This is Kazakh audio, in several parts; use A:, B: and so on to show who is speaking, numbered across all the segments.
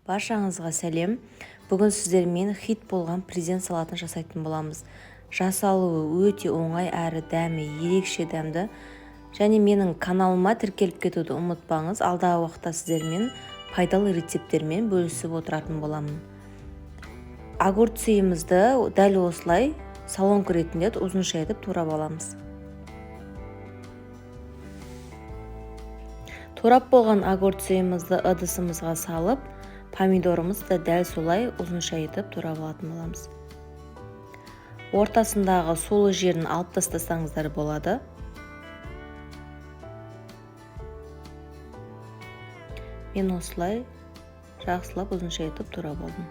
A: Баршаңызға сәлем. Бүгін сіздермен хит болған президент салатын жасайтын боламыз. Жасалуы өте оңай әрі дәмі ерекше дәмді. Және менің каналыма тіркеліп кетуді ұмытпаңыз. Алдағы уақытта сіздермен пайдалы рецепттермен бөлісіп отыратын боламын. Огурцыйымызды дәл осылай солонка ретінде ұзынша етіп турап аламыз. Турап болған огурцыйымызды ыдысымызға салып, помидорымызды дәл солай ұзынша етіп турап алатын боламыз. Ортасындағы сулы жерін алып тастасаңыздар болады. Мен осылай жақсылап ұзынша етіп турап алдым.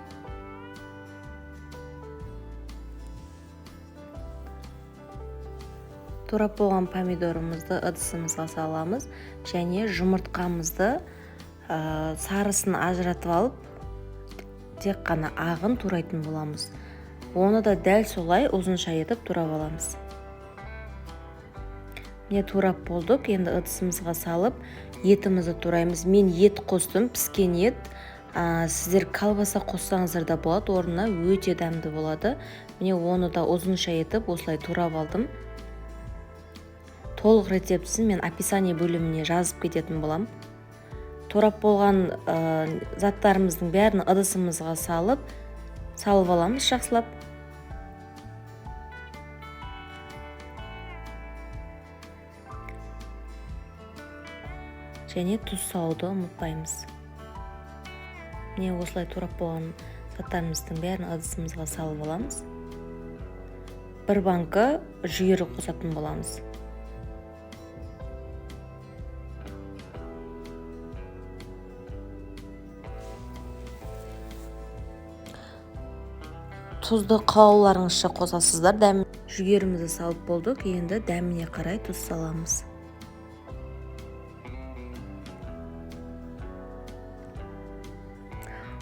A: Турап болған помидорымызды ыдысымызға саламыз және жұмыртқамызды сарысын ажыратып алып, тек қана ағын турайтын боламыз. Оны да дәл солай ұзынша етіп турап аламыз. Міне турап болдық, енді ыдысымызға салып, етімізді тураймыз. Мен ет қостым, піскен ет. Сіздер колбаса қоссаңыздар да болады, орнына өте дәмді болады. Міне оны да ұзынша етіп осылай турап алдым. Толық рецептісін мен описание бөліміне жазып кететін болам. Турап болған заттарымыздың бәрін ыдысымызға салып аламыз жақсылап. Және тұз салуды ұмытпаймыз. Міне осылай турап болған заттарымыздың бәрін ыдысымызға салып аламыз. Бір банка жүгері қосатын боламыз. Тұзды қалауларыңызша қосасыздар. Жүгерімізді салып болдық, енді дәміне қарай тұз саламыз.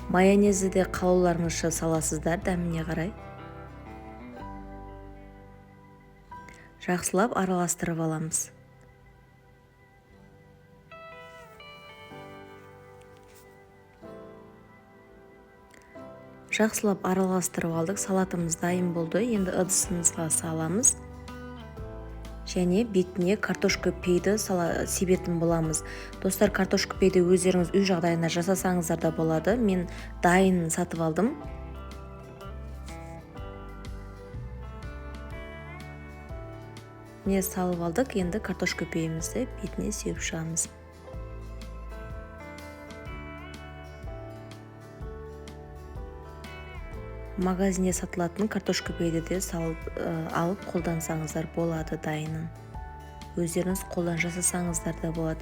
A: Майонезді де қалауларыңызша саласыздар, дәміне қарай. Жақсылап араластырып аламыз. Жақсылап араластырып алдық, салатымыз дайын болды. Енді ыдысымызға саламыз. Және бетіне картошка пейді себетін боламыз. Достар, картошка пейді өздеріңіз үй жағдайында жасасаңыздар да болады. Мен дайын сатып алдым. Міне салып алдық, енді картошка пейімізді бетіне сеуіп шығамыз. Магазинде сатылатын картошка пейді де алып қолдансаңыздар болады дайынын. Өздеріңіз қолдан жасасаңыздар да болады.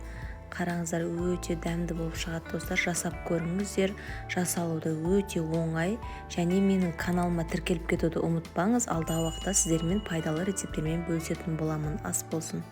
A: Қараңыздар, өте дәмді болып шығады достар. Жасап көріңіздер. Жасалуды өте оңай. Және менің каналыма тіркеліп кетуді ұмытпаңыз. Алдағы уақытта сіздермен пайдалы рецепттермен бөлісетін боламын. Ас болсын.